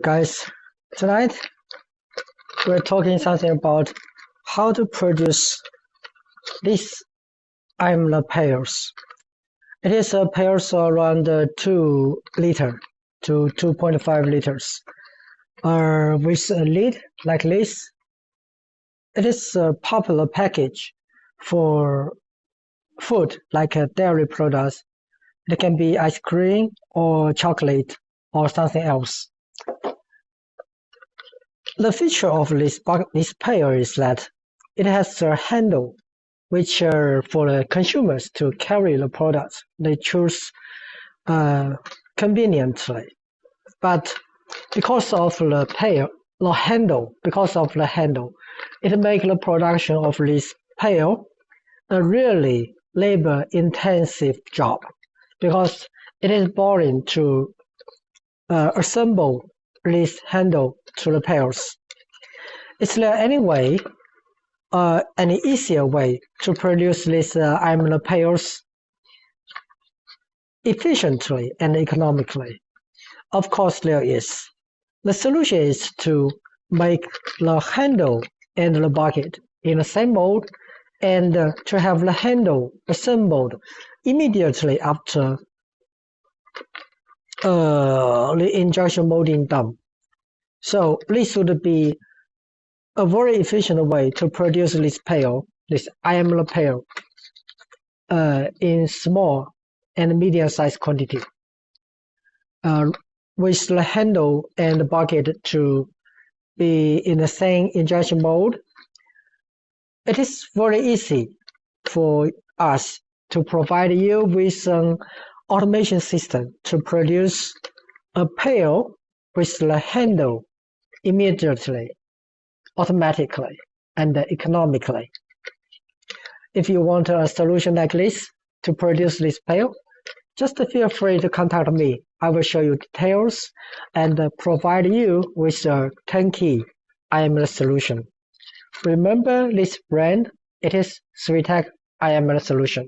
Guys, tonight we're talking something about how to produce this IML pails. It is a pails around 2 liter to 2.5 liters with a lid like this. It is a popular package for food like dairy products. It can be ice cream or chocolate or something else. The feature of this pail is that it has a handle which for the consumers to carry the products. They choose conveniently. But because of the handle, it makes the production of this pail a really labor-intensive job because it is boring to assemble this handle to the pails. Is there any easier way to produce these IML pails efficiently and economically? Of course there is. The solution is to make the handle and the bucket in the same mold and to have the handle assembled immediately after the injection molding done. So this would be a very efficient way to produce this IML pail, in small and medium-sized quantity, with the handle and the bucket to be in the same injection mold. It is very easy for us to provide you with an automation system to produce a pail with the handle immediately, automatically, and economically. If you want a solution like this to produce this pail, just feel free to contact me. I will show you details and provide you with a turnkey IML solution. Remember this brand, it is SWITEK IML Solution.